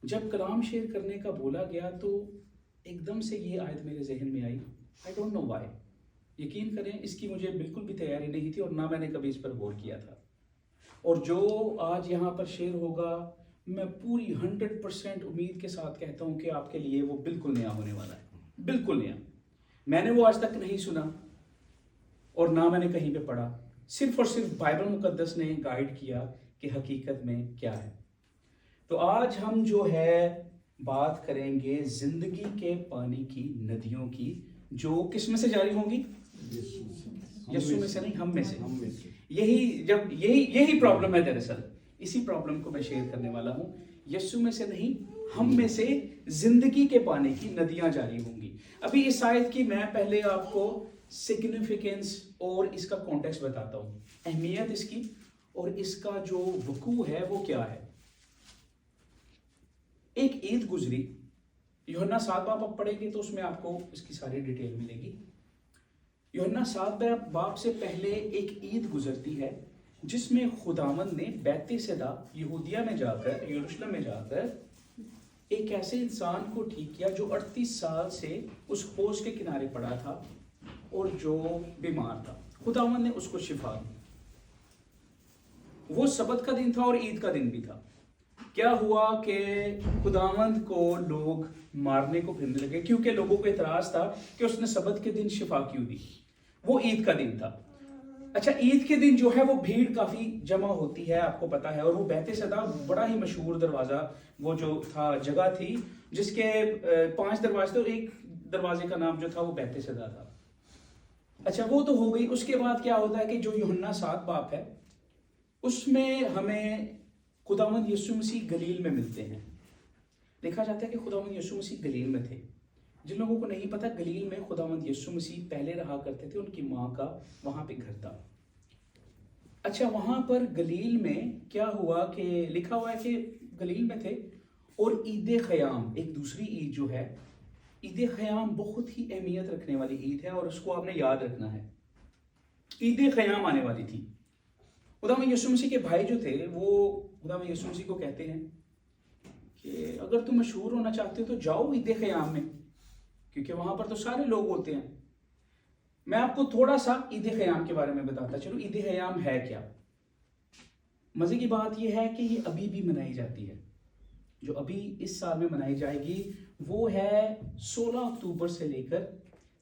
جب کلام شیئر کرنے کا بولا گیا تو ایک دم سے یہ آیت میرے ذہن میں آئی. I don't know Y. یقین کریں اس کی مجھے بالکل بھی تیاری نہیں تھی اور نہ میں نے کبھی اس پر غور کیا تھا. اور جو آج یہاں پر شیئر ہوگا میں پوری 100% امید کے ساتھ کہتا ہوں کہ آپ کے لیے وہ بالکل نیا ہونے والا ہے. بالکل نیا. میں نے وہ آج تک نہیں سنا اور نہ میں نے کہیں پہ پڑھا. صرف اور صرف بائبل مقدس نے گائیڈ کیا کہ حقیقت میں کیا ہے. تو آج ہم جو ہے بات کریں گے زندگی کے پانی کی ندیوں کی، جو کس میں سے جاری ہوں گی؟ یسوع میں سے نہیں، ہم میں سے. یہی پرابلم ہے دراصل. اسی پرابلم کو میں شیئر کرنے والا ہوں. یسوع میں سے نہیں، ہم میں سے زندگی کے پانی کی ندیاں جاری ہوں گی. ابھی اس آیت کی میں پہلے آپ کو سگنیفیکنس اور اس کا کانٹیکسٹ بتاتا ہوں، اہمیت اس کی اور اس کا جو وقوع ہے وہ کیا ہے. ایک عید گزری، یوحنا 7 باب آپ پڑھیں گے تو اس میں آپ کو اس کی ساری ڈیٹیل ملے گی. یوحنا 7 باب سے پہلے ایک عید گزرتی ہے جس میں خداوند نے بیت صدا یہودیہ میں جا کر، یروشلم میں جا کر ایک ایسے انسان کو ٹھیک کیا جو 38 سال سے اس حوض کے کنارے پڑا تھا اور جو بیمار تھا. خداوند نے اس کو شفا دی. وہ سبت کا دن تھا اور عید کا دن بھی تھا. کیا ہوا کہ خداوند کو لوگ مارنے کو پھرنے لگے کیونکہ لوگوں کو اعتراض تھا کہ اس نے سبت کے دن شفا کیوں دی. وہ عید کا دن تھا. اچھا، عید کے دن جو ہے وہ بھیڑ کافی جمع ہوتی ہے، آپ کو پتا ہے. اور وہ بیت صدا بڑا ہی مشہور دروازہ، وہ جو تھا جگہ تھی جس کے 5 دروازے تھے اور ایک دروازے کا نام جو تھا وہ بیت صدا تھا. اچھا، وہ تو ہو گئی. اس کے بعد کیا ہوتا ہے کہ جو یوحنا 7 باب ہے اس میں ہمیں خداوند یسوع مسیح گلیل میں ملتے ہیں. دیکھا جاتا ہے کہ خداوند یسوع مسیح گلیل میں تھے. جن لوگوں کو نہیں پتا، گلیل میں خداوند یسوع مسیح پہلے رہا کرتے تھے. ان کی ماں کا وہاں پہ گھر تھا. اچھا، وہاں پر گلیل میں کیا ہوا کہ لکھا ہوا ہے کہ گلیل میں تھے اور عید خیام، ایک دوسری عید جو ہے عید خیام، بہت ہی اہمیت رکھنے والی عید ہے اور اس کو آپ نے یاد رکھنا ہے. عید خیام آنے والی تھی. خداوند یسوع مسیح کے بھائی جو تھے وہ خداوند یسوع مسیح کو کہتے ہیں کہ اگر تم مشہور ہونا چاہتے ہو تو جاؤ عید خیام میں، کیونکہ وہاں پر تو سارے لوگ ہوتے ہیں. میں آپ کو تھوڑا سا عید خیام کے بارے میں بتاتا چلوں. عید خیام ہے کیا؟ مزے کی بات یہ ہے کہ یہ ابھی بھی منائی جاتی ہے. جو ابھی اس سال میں منائی جائے گی وہ ہے 16 اکتوبر سے لے کر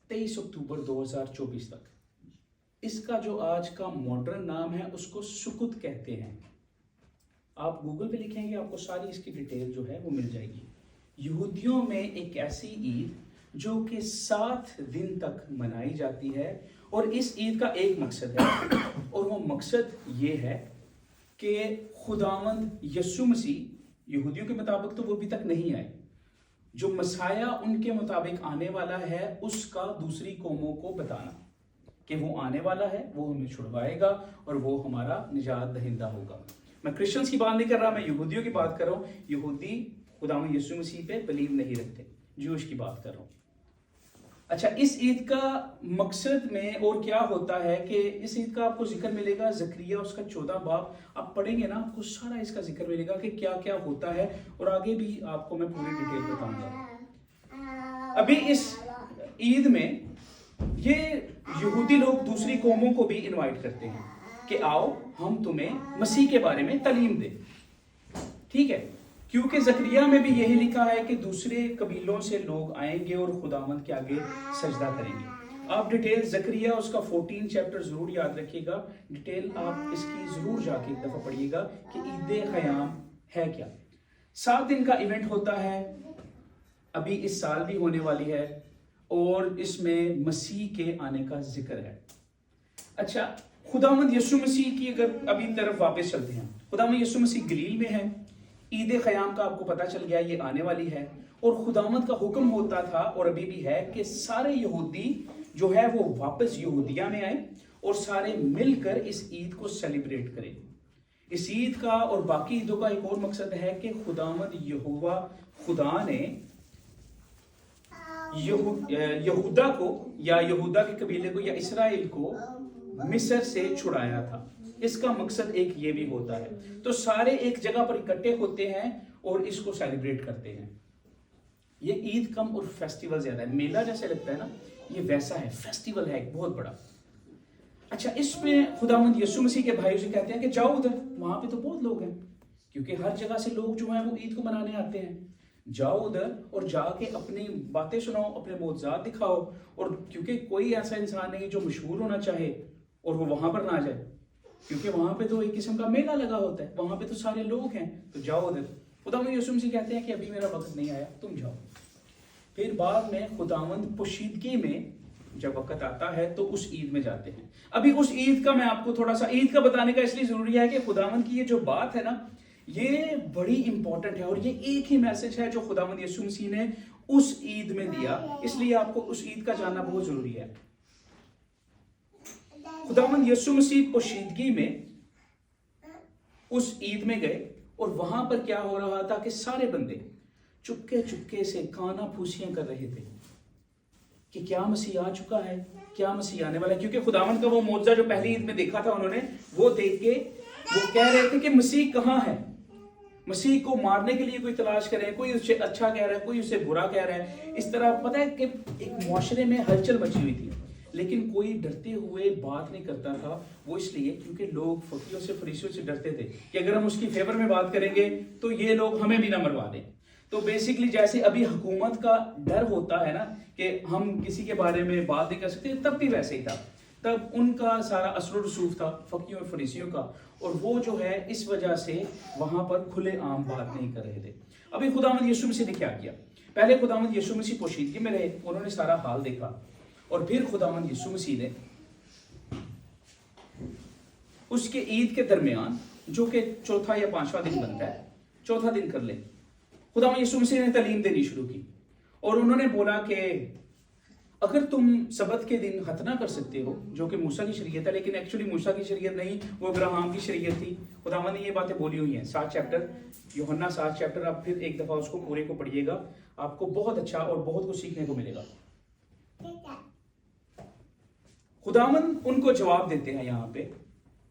23 اکتوبر 2024 تک. اس کا جو آج کا ماڈرن نام ہے اس کو سکت کہتے ہیں. آپ گوگل پہ لکھیں گے آپ کو ساری اس کی ڈیٹیل جو ہے وہ مل جائے گی. یہودیوں میں ایک ایسی عید جو کہ 7 دن تک منائی جاتی ہے اور اس عید کا ایک مقصد ہے اور وہ مقصد یہ ہے کہ خداوند یسوع مسیح، یہودیوں کے مطابق تو وہ ابھی تک نہیں آئے، جو مسیح ان کے مطابق آنے والا ہے اس کا دوسری قوموں کو بتانا کہ وہ آنے والا ہے، وہ ہمیں چھڑوائے گا اور وہ ہمارا نجات دہندہ ہوگا. میں کرسچنس کی بات نہیں کر رہا، میں یہودیوں کی بات کر رہا ہوں. یہودی خداوند یسوع مسیح پہ بلیو نہیں رکھتے. جوش کی بات کر رہا ہوں. اچھا، اس عید کا مقصد میں اور کیا ہوتا ہے کہ اس عید کا آپ کو ذکر ملے گا زکریا اس کا 14 باب. آپ پڑھیں گے نا آپ کو سارا اس کا ذکر ملے گا کہ کیا کیا ہوتا ہے اور آگے بھی آپ کو میں پوری ڈیٹیل بتاؤں گا. ابھی اس عید میں یہ یہودی لوگ دوسری قوموں کو بھی انوائٹ کرتے ہیں کہ آؤ ہم تمہیں مسیح کے بارے میں تعلیم دیں. ٹھیک ہے، کیونکہ زکریا میں بھی یہی لکھا ہے کہ دوسرے قبیلوں سے لوگ آئیں گے اور خداوند کے آگے سجدہ کریں گے. آپ ڈیٹیل زکریا اس کا 14 چیپٹر ضرور یاد رکھیے گا. ڈیٹیل آپ اس کی ضرور جا کے ایک دفعہ پڑھیے گا کہ عید خیام ہے کیا. 7 دن کا ایونٹ ہوتا ہے، ابھی اس سال بھی ہونے والی ہے اور اس میں مسیح کے آنے کا ذکر ہے. اچھا، خداوند یسوع مسیح کی اگر ابھی طرف واپس چلتے ہیں، خداوند یسوع مسیح گلیل میں ہے. عید خیام کا آپ کو پتا چل گیا یہ آنے والی ہے اور خداوند کا حکم ہوتا تھا اور ابھی بھی ہے کہ سارے یہودی جو ہے وہ واپس یہودیہ میں آئیں اور سارے مل کر اس عید کو سیلیبریٹ کریں. اس عید کا اور باقی عیدوں کا ایک اور مقصد ہے کہ خداوند یہوہ خدا نے یہودا کو یا یہودا کے قبیلے کو یا اسرائیل کو مصر سے چھڑایا تھا. اس کا مقصد ایک یہ بھی ہوتا ہے. تو سارے ایک جگہ پر اکٹھے ہوتے ہیں اور اس کو سیلیبریٹ کرتے ہیں. یہ عید کم اور فیسٹیول زیادہ ہے. میلہ جیسے لگتا ہے نا, یہ ویسا ہے, فیسٹیول ہے ایک بہت بڑا. اچھا, اس میں خداوند یسوع مسیح کے بھائی اسے کہتے ہیں کہ جاؤ ادھر, وہاں پہ تو بہت لوگ ہیں, کیونکہ ہر جگہ سے لوگ جو ہیں وہ عید کو منانے آتے ہیں. جاؤ ادھر اور جا کے اپنی باتیں سناؤ, اپنے معجزات دکھاؤ. اور کیونکہ کوئی ایسا انسان نہیں جو مشہور ہونا چاہے اور وہ وہاں پر نہ جائے, کیونکہ وہاں پہ تو ایک قسم کا میلہ لگا ہوتا ہے, وہاں پہ تو سارے لوگ ہیں, تو جاؤ ادھر. خداوند یسوع مسیح کہتے ہیں کہ ابھی میرا وقت نہیں آیا, تم جاؤ. پھر بعد میں خداوند پوشیدگی میں جب وقت آتا ہے تو اس عید میں جاتے ہیں. ابھی اس عید کا میں آپ کو تھوڑا سا عید کا بتانے کا اس لیے ضروری ہے کہ خداوند کی یہ جو بات ہے نا, یہ بڑی امپورٹنٹ ہے, اور یہ ایک ہی میسج ہے جو خداوند یسوع مسیح نے اس عید میں دیا, اس لیے آپ کو اس عید کا جاننا بہت ضروری ہے. خداوند یسوع مسیح پوشیدگی میں اس عید میں گئے, اور وہاں پر کیا ہو رہا تھا کہ سارے بندے چپکے چپکے سے کانا پھوسیاں کر رہے تھے کہ کیا مسیح آ چکا ہے, کیا مسیح آنے والا ہے. کیونکہ خداوند کا وہ معجزہ جو پہلی عید میں دیکھا تھا انہوں نے, وہ دیکھ کے وہ کہہ رہے تھے کہ مسیح کہاں ہے. مسیح کو مارنے کے لیے کوئی تلاش کرے, کوئی اسے اچھا کہہ رہا ہے, کوئی اسے برا کہہ رہا ہے. اس طرح پتہ ہے کہ ایک معاشرے میں ہلچل مچی ہوئی تھی, لیکن کوئی ڈرتے ہوئے بات نہیں کرتا تھا. وہ اس لیے کیونکہ لوگ فقیوں سے فریسیوں سے ڈرتے تھے کہ اگر ہم اس کی فیور میں بات کریں گے تو یہ لوگ ہمیں بھی نہ مروا دیں. تو بیسیکلی جیسے ابھی حکومت کا ڈر ہوتا ہے نا کہ ہم کسی کے بارے میں بات نہیں کر سکتے, تب بھی ویسے ہی تھا. تب ان کا سارا اثر و رسوخ تھا فقیوں اور فریسیوں کا, اور وہ جو ہے اس وجہ سے وہاں پر کھلے عام بات نہیں کر رہے تھے. ابھی خداوند یسوع مسیح نے کیا کیا؟ پہلے خداوند یسوع مسیح پوشیدگی میں رہے, انہوں نے سارا حال دیکھا, اور پھر خداوند یسوع مسیح نے اس کے عید کے درمیان, جو کہ چوتھا یا پانچواں دن بنتا ہے, چوتھا دن کر لیں, خداوند یسوع مسیح نے تعلیم دینی شروع کی, اور انہوں نے بولا کہ اگر تم سبت کے دن ختنہ کر سکتے ہو, جو کہ موسیٰ کی شریعت ہے, لیکن ایکچولی موسیٰ کی شریعت نہیں, وہ ابراہیم کی شریعت تھی. خداوند نے یہ باتیں بولی ہوئی ہیں 7 چیپٹر, یوحنا 7 چیپٹر, آپ پھر ایک دفعہ اس کو پورے کو پڑھیے گا, آپ کو بہت اچھا اور بہت کچھ سیکھنے کو ملے گا. خداوند ان کو جواب دیتے ہیں یہاں پہ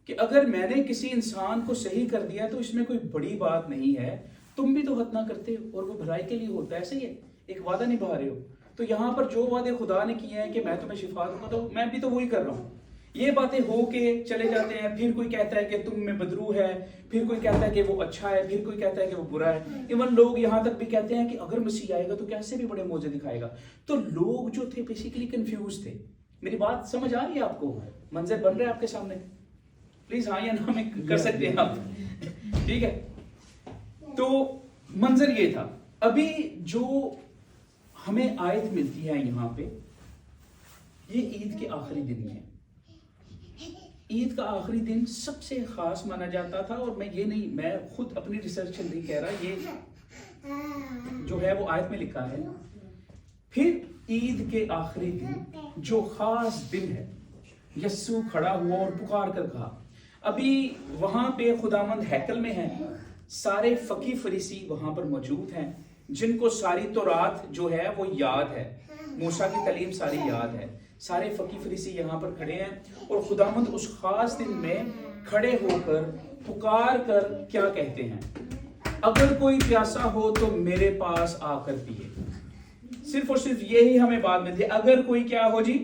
کہ اگر میں نے کسی انسان کو صحیح کر دیا تو اس میں کوئی بڑی بات نہیں ہے, تم بھی تو ختنہ کرتے ہو اور وہ بھلائی کے لیے ہوتا ہے, صحیح ہے, ایک وعدہ نبھا رہے ہو. تو یہاں پر جو وعدے خدا نے کیے ہیں کہ میں تمہیں شفا دوں گا, تو میں بھی تو وہی کر رہا ہوں. یہ باتیں ہو کے چلے جاتے ہیں, پھر کوئی کہتا ہے کہ تم میں بدرو ہے, پھر کوئی کہتا ہے کہ وہ اچھا ہے, پھر کوئی کہتا ہے کہ وہ برا ہے. ایون لوگ یہاں تک بھی کہتے ہیں کہ اگر مسیح آئے گا تو کیسے بھی بڑے معجزے دکھائے گا. تو لوگ جو تھے بیسیکلی کنفیوز تھے. میری بات سمجھ آ رہی ہے آپ کو؟ منظر بن رہا ہے آپ کے سامنے؟ پلیز ہاں یا نہ میں کر سکتے ہیں آپ, ٹھیک ہے. تو منظر یہ تھا. ابھی جو ہمیں آیت ملتی ہے یہاں پہ, یہ عید کے آخری دن ہے. عید کا آخری دن سب سے خاص مانا جاتا تھا, اور میں یہ نہیں, میں خود اپنی ریسرچ نہیں کہہ رہا, یہ جو ہے وہ آیت میں لکھا ہے. پھر عید کے آخری دن جو خاص دن ہے, یسوع کھڑا ہوا اور پکار کر کہا. ابھی وہاں پہ خداوند ہیکل میں ہیں, سارے فقی فریسی وہاں پر موجود ہیں, جن کو ساری تورات جو ہے وہ یاد ہے, موسیٰ کی تعلیم ساری یاد ہے. سارے فقی فریسی یہاں پر کھڑے ہیں, اور خداوند اس خاص دن میں کھڑے ہو کر پکار کر کیا کہتے ہیں؟ اگر کوئی پیاسا ہو تو میرے پاس آ کر پیے. صرف اور صرف یہی ہمیں بات ملتی ہے, اگر کوئی کیا ہو جی,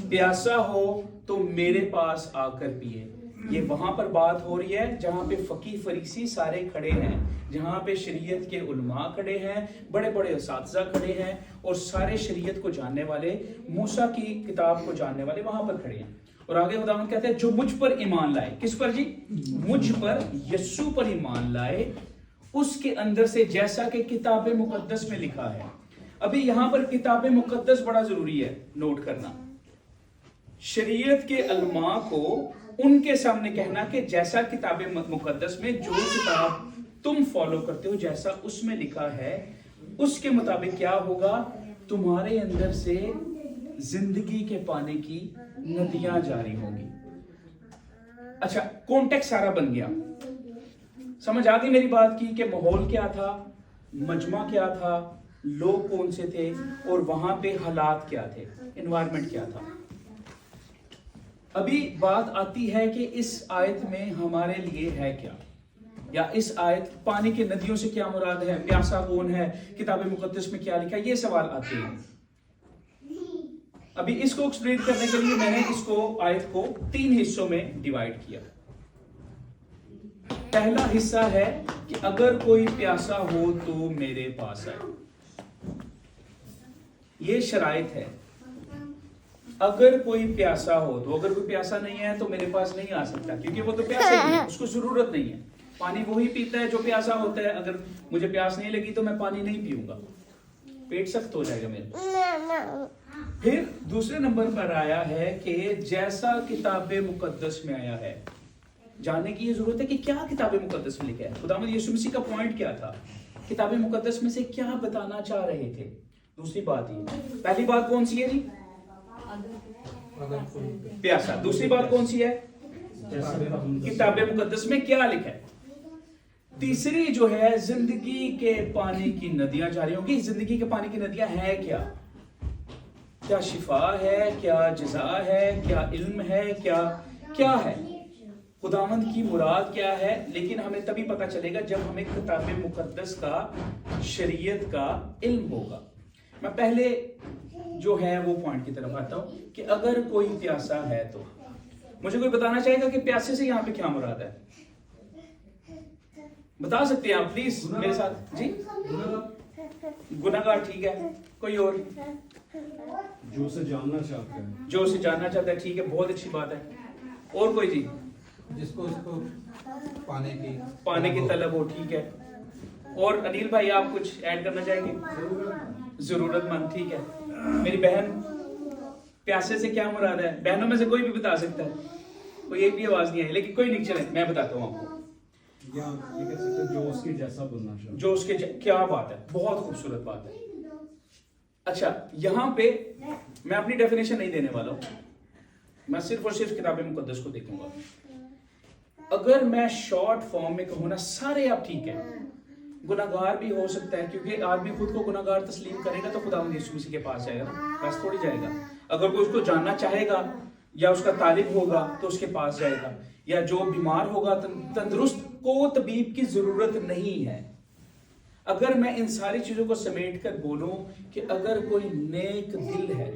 پیاسا ہو تو میرے پاس آ کر پیے. یہ وہاں پر بات ہو رہی ہے جہاں پہ فقی فریسی سارے کھڑے ہیں, جہاں پہ شریعت کے علماء کھڑے ہیں, بڑے بڑے اساتذہ کھڑے ہیں, اور سارے شریعت کو جاننے والے, موسیٰ کی کتاب کو جاننے والے وہاں پر کھڑے ہیں. اور آگے خداوند کہتے ہیں جو مجھ پر ایمان لائے. کس پر جی؟ مجھ پر, یسوع پر ایمان لائے, اس کے اندر سے جیسا کہ کتاب مقدس میں لکھا ہے. ابھی یہاں پر کتاب مقدس بڑا ضروری ہے نوٹ کرنا. شریعت کے علماء کو ان کے سامنے کہنا کہ جیسا کتاب مقدس میں جو کتاب تم فالو کرتے ہو, جیسا اس میں لکھا ہے, اس کے مطابق کیا ہوگا, تمہارے اندر سے زندگی کے پانے کی ندیاں جاری ہوں گی. اچھا, کانٹیکٹ سارا بن گیا, سمجھ آ گئی میری بات کی کہ ماحول کیا تھا, مجمع کیا تھا, لوگ کون سے تھے, اور وہاں پہ حالات کیا تھے, انوائرمنٹ کیا تھا. ابھی بات آتی ہے کہ اس آیت میں ہمارے لیے ہے کیا. یا اس آیت پانی کی ندیوں سے کیا مراد ہے, پیاسا کون ہے, کتاب مقدس میں کیا لکھا ہے, یہ سوال آتے ہیں. ابھی اس کو ایکسپلین کرنے کے لیے میں نے اس کو آیت کو 3 حصوں میں ڈیوائیڈ کیا. پہلا حصہ ہے کہ اگر کوئی پیاسا ہو تو میرے پاس آئے. یہ شرائط ہے, اگر کوئی پیاسا ہو تو, اگر کوئی پیاسا نہیں ہے تو میرے پاس نہیں آ سکتا, کیونکہ وہ تو پیاسا ہی ہے, اس کو ضرورت نہیں ہے. پانی وہی پیتا ہے جو پیاسا ہوتا ہے. اگر مجھے پیاس نہیں لگی تو میں پانی نہیں پیوں گا, پیٹ سخت ہو جائے گا میرا. پھر دوسرے نمبر پر آیا ہے کہ جیسا کتاب مقدس میں آیا ہے. جاننے کی یہ ضرورت ہے کہ کیا کتاب مقدس میں لکھا ہے, خداوند یسوع مسیح کا پوائنٹ کیا تھا, کتاب مقدس میں سے کیا بتانا چاہ رہے تھے. دوسری بات یہ, پہلی بات کون سی ہے جی, پیاسا. دوسری بات کون سی ہے, کتاب مقدس میں کیا لکھا ہے. تیسری جو ہے, زندگی کے پانی کی ندیاں جاری ہوں گی. زندگی کے پانی کی ندیاں ہیں کیا, کیا شفا ہے, کیا جزا ہے, کیا علم ہے, کیا ہے, خداوند کی مراد کیا ہے. لیکن ہمیں تبھی پتہ چلے گا جب ہمیں کتاب مقدس کا, شریعت کا علم ہوگا. میں پہلے جو ہے وہ پوائنٹ کی طرف آتا ہوں کہ اگر کوئی پیاسا ہے تو مجھے کوئی بتانا چاہے گا کہ پیاسے سے یہاں پہ کیا مراد ہے. بتا سکتے ہیں آپ پلیز میرے ساتھ جی. گناہگار, ٹھیک ہے. کوئی اور, جو اسے جاننا چاہتا ہے, جو اسے جاننا چاہتا ہے, ٹھیک ہے, بہت اچھی بات ہے. اور کوئی جی, جس کو اس کو پانے کی طلب ہو, ٹھیک ہے. اور انیل بھائی آپ کچھ ایڈ کرنا چاہیں گے. ضرورت مند, ٹھیک ہے. میری بہن, پیاسے سے کیا مراد ہے, بہنوں میں سے کوئی بھی بتا سکتا ہے. کوئی ایک بھی آواز نہیں ہے, لیکن کوئی نہیں, چلے میں بتاتا ہوں آپ کو. یہ کہہ سکتے ہیں جو اس کے جیسا بننا چاہتا ہے, جو اس کے کیا بات ہے, بہت خوبصورت بات ہے. اچھا, یہاں پہ میں اپنی ڈیفینیشن نہیں دینے والا ہوں, میں صرف اور صرف کتاب مقدس کو دیکھوں گا. اگر میں شارٹ فارم میں کہوں نا, سارے آپ ٹھیک ہیں, گناہگار بھی ہو سکتا ہے, کیونکہ آدمی خود کو گناہگار تسلیم کرے گا تو خداوند یسوع مسیح کے پاس جائے گا, بس تھوڑی جائے گا. اگر کوئی اس کو جاننا چاہے گا یا اس کا طالب ہوگا تو اس کے پاس جائے گا. یا جو بیمار ہوگا, تندرست کو طبیب کی ضرورت نہیں ہے. اگر میں ان ساری چیزوں کو سمیٹ کر بولوں کہ اگر کوئی نیک دل ہے,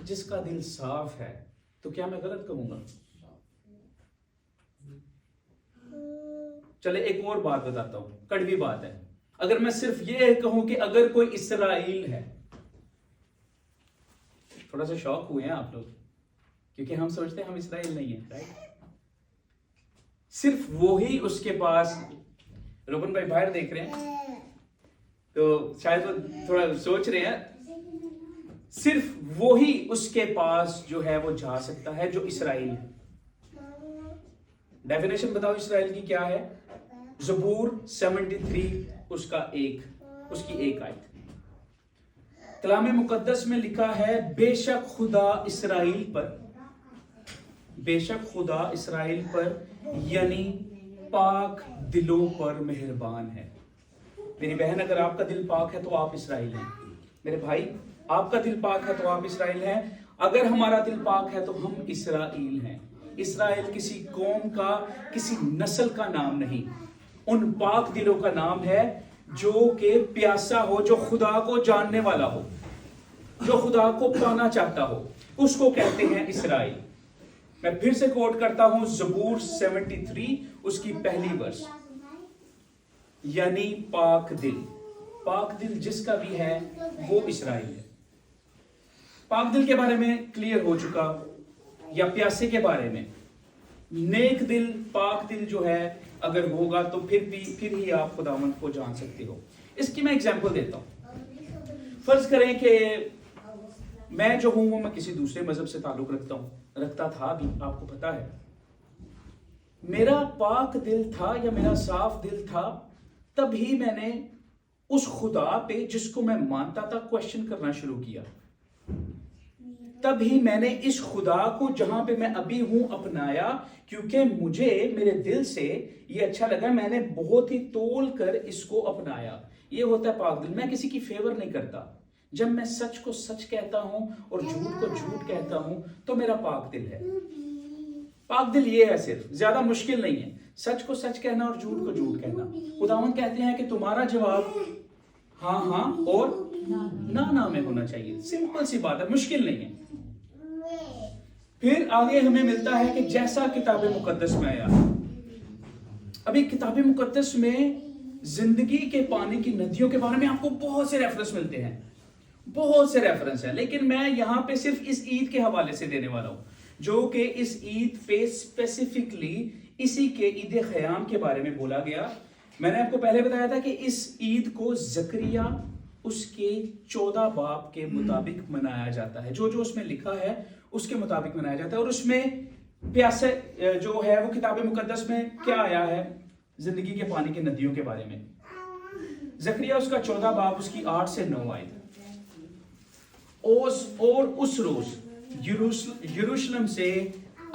جس کا دل صاف ہے, تو کیا میں غلط کہوں گا؟ چلے ایک اور بات بتاتا ہوں, کڑوی بات ہے. اگر میں صرف یہ کہوں کہ اگر کوئی اسرائیل ہے, تھوڑا سا شوق ہوئے ہیں آپ لوگ, کیونکہ ہم سوچتے ہیں ہم اسرائیل نہیں ہیں, رائٹ. صرف وہی اس کے پاس, روبن بھائی باہر دیکھ رہے ہیں تو شاید وہ تھوڑا سوچ رہے ہیں, صرف وہی اس کے پاس جو ہے وہ جا سکتا ہے جو اسرائیل ہے. ڈیفینیشن بتاؤ اسرائیل کی کیا ہے. زبور 73 اس کی ایک آیت. کلام مقدس میں لکھا ہے, بے شک خدا اسرائیل پر یعنی پاک دلوں پر مہربان ہے. میری بہن, اگر آپ کا دل پاک ہے تو آپ اسرائیل ہیں. میرے بھائی, آپ کا دل پاک ہے تو آپ اسرائیل ہیں. اگر ہمارا دل پاک ہے تو ہم اسرائیل ہیں. اسرائیل کسی قوم کا, کسی نسل کا نام نہیں, ان پاک دلوں کا نام ہے جو کہ پیاسا ہو, جو خدا کو جاننے والا ہو, جو خدا کو پانا چاہتا ہو, اس کو کہتے ہیں اسرائیل. میں پھر سے کوٹ کرتا ہوں, زبور 73 اس کی پہلی ورس, یعنی پاک دل جس کا بھی ہے وہ اسرائیل ہے. پاک دل کے بارے میں کلیئر ہو چکا, یا پیاسے کے بارے میں. نیک دل, پاک دل جو ہے اگر ہوگا تو پھر ہی آپ خداوند کو جان سکتے ہو. اس کی میں ایگزامپل دیتا ہوں. فرض کریں کہ میں جو ہوں وہ میں کسی دوسرے مذہب سے تعلق رکھتا تھا بھی, آپ کو پتا ہے. میرا پاک دل تھا یا میرا صاف دل تھا, تب ہی میں نے اس خدا پہ جس کو میں مانتا تھا کوشچن کرنا شروع کیا. تب ہی میں نے اس خدا کو جہاں پہ میں ابھی ہوں اپنایا, کیونکہ مجھے میرے دل سے یہ اچھا لگا, میں نے بہت ہی تول کر اس کو اپنایا. یہ ہوتا ہے پاک دل. میں کسی کی فیور نہیں کرتا. جب میں سچ کو سچ کہتا ہوں اور جھوٹ کو جھوٹ کہتا ہوں تو میرا پاک دل ہے. پاک دل یہ ہے, صرف زیادہ مشکل نہیں ہے. سچ کو سچ کہنا اور جھوٹ کو جھوٹ کہنا. خداوند کہتے ہیں کہ تمہارا جواب ہاں ہاں اور نہ میں ہونا چاہیے. سمپل سی بات ہے, مشکل نہیں ہے. پھر آگے ہمیں ملتا ہے کہ جیسا کتاب مقدس میں آیا. ابھی کتاب مقدس میں زندگی کے پانی کی ندیوں کے بارے میں آپ کو بہت سے ریفرنس ملتے ہیں, بہت سے ریفرنس ہیں, لیکن میں یہاں پہ صرف اس عید کے حوالے سے دینے والا ہوں, جو کہ اس عید پہ اسپیسیفکلی اسی کے عید خیام کے بارے میں بولا گیا. میں نے آپ کو پہلے بتایا تھا کہ اس عید کو زکریا اس کے 14 باب کے مطابق منایا جاتا ہے. جو اس میں لکھا ہے اس کے مطابق منایا جاتا ہے. اور اس میں پیاسے جو ہے وہ کتاب مقدس میں کیا آیا ہے زندگی کے پانی کی ندیوں کے بارے میں. زکریا اس کا 14 باب اس کی 8 سے 9 آیت. اور اس روز یروشلم سے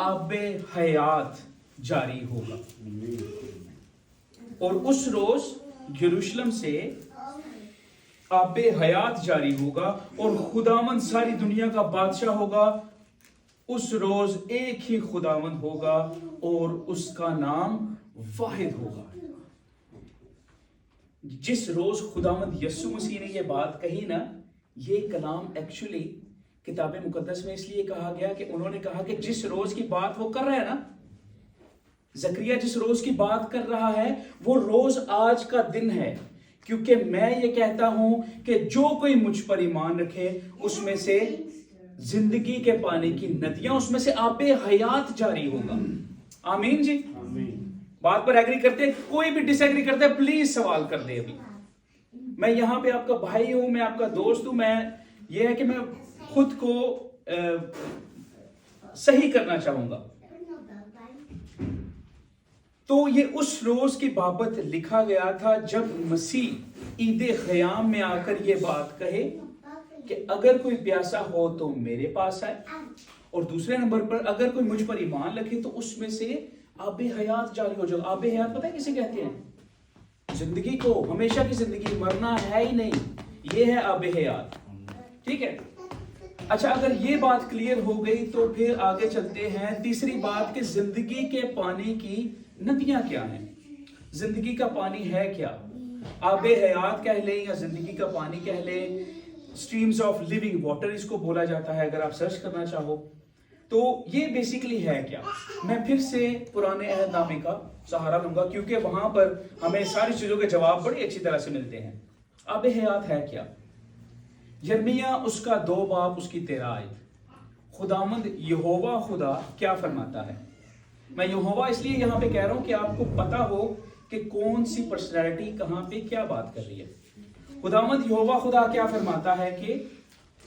آب حیات جاری ہوگا. اور اس روز یروشلم سے آب حیات جاری ہوگا اور خداوند ساری دنیا کا بادشاہ ہوگا. اس روز ایک ہی خداوند ہوگا اور اس کا نام واحد ہوگا. جس روز خداوند یسوع مسیح نے یہ بات کہی نا, یہ کلام ایکچولی کتاب مقدس میں اس لیے کہا گیا کہ انہوں نے کہا کہ جس روز کی بات وہ کر رہے ہیں نا, زکریا جس روز کی بات کر رہا ہے وہ روز آج کا دن ہے. کیونکہ میں یہ کہتا ہوں کہ جو کوئی مجھ پر ایمان رکھے اس میں سے زندگی کے پانی کی ندیاں, اس میں سے آب حیات جاری ہوگا. آمین جی. بات پر ایگری کرتے ہیں, کوئی بھی ڈس ایگری کرتا ہے پلیز سوال کر دے. ابھی میں یہاں پہ آپ کا بھائی ہوں, میں آپ کا دوست ہوں. میں یہ ہے کہ میں خود کو صحیح کرنا چاہوں گا. تو یہ اس روز کی بابت لکھا گیا تھا جب مسیح عید خیام میں آ کر یہ بات کہے کہ اگر کوئی پیاسا ہو تو میرے پاس آئے, اور دوسرے نمبر پر اگر کوئی مجھ پر ایمان رکھے تو اس میں سے آب حیات جاری ہو جائے. آب حیات پتہ ہے کسے کہتے ہیں؟ زندگی کو, ہمیشہ کی زندگی, مرنا ہے ہی نہیں, یہ ہے آب حیات. ٹھیک ہے. اچھا, اگر یہ بات کلیئر ہو گئی تو پھر آگے چلتے ہیں تیسری بات کہ زندگی کے پانی کی ندیاں کیا ہیں. زندگی کا پانی ہے کیا؟ آب حیات کہہ لیں یا زندگی کا پانی کہہ لیں, سٹریمز آف لیونگ واٹر اس کو بولا جاتا ہے اگر آپ سرچ کرنا چاہو. تو یہ بیسیکلی ہے کیا؟ میں پھر سے پرانے عہد نامے کا سہارا لوں گا کیونکہ وہاں پر ہمیں ساری چیزوں کے جواب بڑی اچھی طرح سے ملتے ہیں. آب حیات ہے کیا؟ یرمیا اس کا 2 باب اس کی 13 آیت. خداوند یہوہ خدا کیا فرماتا ہے؟ میں یہوہ اس لیے یہاں پہ کہہ رہا ہوں کہ آپ کو پتا ہو کہ کون سی پرسنالٹی کہاں پہ کیا بات کر رہی ہے. خداوند یہوہ خدا کیا فرماتا ہے کہ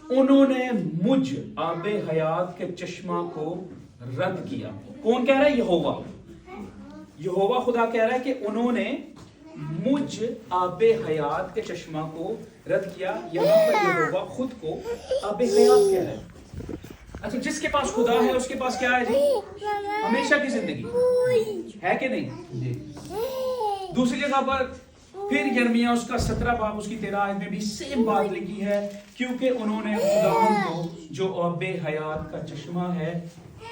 انہوں نے مجھ آب حیات کے چشمہ کو رد کیا. کون کہہ رہا ہے؟ یہوہ. یہوہ خدا کہہ رہا ہے کہ انہوں نے مجھ آب حیات کے چشمہ کو رد کیا. یہاں پر یہوہ خود کو آب حیات کہہ رہا ہے. اچھا, جس کے پاس خدا ہے اس کے پاس کیا ہے جی؟ ہمیشہ کی زندگی ہے کہ نہیں؟ دوسری جگہ پر پھر یرمیا اس کا 17 باب اس کی 13 آیت میں بھی سیم بات لکھی ہے, کیونکہ انہوں نے خداوند کو جو آب حیات کا چشمہ ہے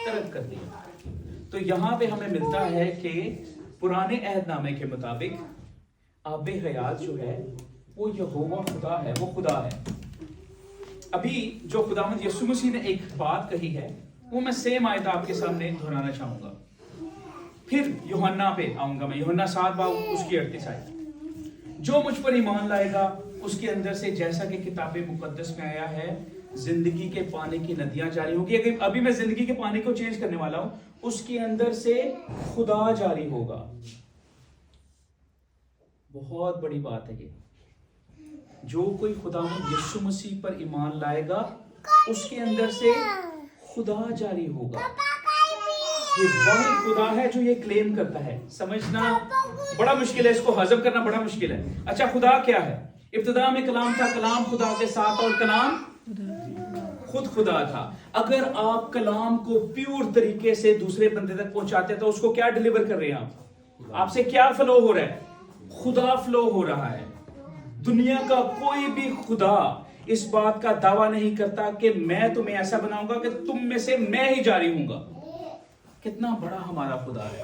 ترک کر دیا. تو یہاں پہ ہمیں ملتا ہے کہ پرانے عہد نامے کے مطابق آب حیات جو ہے وہ یہوہ خدا ہے, وہ خدا ہے. ابھی جو خداوند یسوع مسیح نے ایک بات کہی ہے وہ میں سیم آیت آپ کے سامنے دہرانا چاہوں گا. پھر یوحنا پہ آؤں گا میں, یوحنا 7 باب اس کی 38 آیت. جو مجھ پر ایمان لائے گا اس کے اندر سے جیسا کہ کتاب مقدس میں آیا ہے زندگی کے پانی کی ندیاں جاری ہوگی. ابھی میں زندگی کے پانی کو چینج کرنے والا ہوں, اس کے اندر سے خدا جاری ہوگا. بہت بڑی بات ہے یہ. جو کوئی خداوند یسوع مسیح پر ایمان لائے گا اس کے اندر سے خدا جاری ہوگا. یہ واحد خدا ہے جو یہ کلیم کرتا ہے. سمجھنا بڑا مشکل ہے, اس کو ہضم کرنا بڑا مشکل ہے. اچھا, خدا کیا ہے؟ ابتدا میں کلام تھا, کلام خدا کے ساتھ اور کلام خود خدا تھا. اگر آپ کلام کو پیور طریقے سے دوسرے بندے تک پہنچاتے ہیں تو اس کو کیا ڈیلیور کر رہے ہیں آپ سے کیا فلو ہو رہا ہے؟ خدا فلو ہو رہا ہے. دنیا کا کوئی بھی خدا اس بات کا دعویٰ نہیں کرتا کہ میں تمہیں ایسا بناؤں گا کہ تم میں سے میں ہی جاری ہوں گا. کتنا بڑا ہمارا خدا ہے.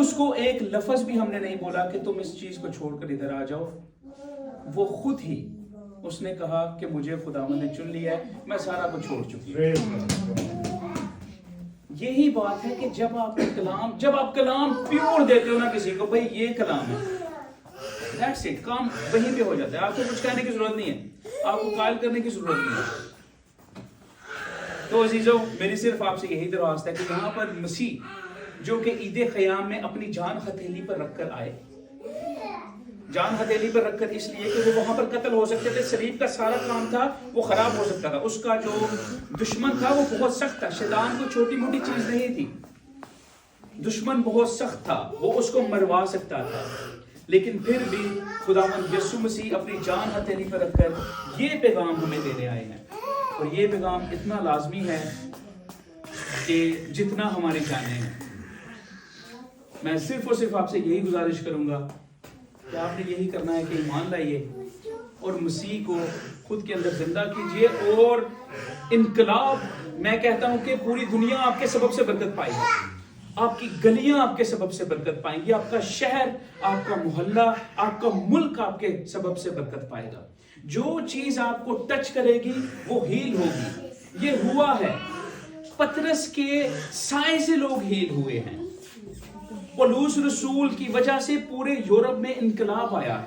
اس کو ایک لفظ بھی ہم نے نہیں بولا کہ تم اس چیز کو چھوڑ کر ادھر آ جاؤ. وہ خود ہی اس نے کہا کہ مجھے خداوند نے چن لیا ہے, میں سارا کچھ چھوڑ چکی ہوں. یہی بات ہے کہ جب آپ کلام پیور دیتے ہو نا کسی کو, بھئی یہ کلام ہے, that's it, کام وہیں پہ ہو جاتا ہے. آپ کو کچھ کہنے کی ضرورت نہیں ہے, آپ کو قائل کرنے کی ضرورت نہیں ہے. تو عزیزو, میری صرف آپ سے یہی درخواست ہے کہ یہاں پر مسیح جو کہ عید قیام میں اپنی جان ہتھیلی پر رکھ کر آئے, جان ہتھیلی پر رکھ کر اس لیے کہ وہ وہاں پر قتل ہو سکتے تھے, صلیب کا سارا کام تھا وہ خراب ہو سکتا تھا, اس کا جو دشمن تھا وہ بہت سخت تھا, شیطان کو چھوٹی موٹی چیز نہیں تھی, دشمن بہت سخت تھا, وہ اس کو مروا سکتا تھا. لیکن پھر بھی خداوند یسوع مسیح اپنی جان ہتھیلی پر رکھ کر یہ پیغام ہمیں دینے آئے ہیں, اور یہ پیغام اتنا لازمی ہے کہ جتنا ہماری جانیں ہیں. میں صرف اور صرف آپ سے یہی گزارش کروں گا کہ آپ نے یہی کرنا ہے کہ ایمان لائیے اور مسیح کو خود کے اندر زندہ کیجئے, اور انقلاب, میں کہتا ہوں کہ پوری دنیا آپ کے سبب سے برکت پائے گی, آپ کی گلیاں آپ کے سبب سے برکت پائیں گی, آپ کا شہر, آپ کا محلہ, آپ کا ملک آپ کے سبب سے برکت پائے گا. جو چیز آپ کو ٹچ کرے گی وہ ہیل ہوگی. یہ ہوا ہے, پطرس کے سائے سے لوگ ہیل ہوئے ہیں. پولس رسول کی وجہ سے پورے یورپ میں انقلاب آیا ہے.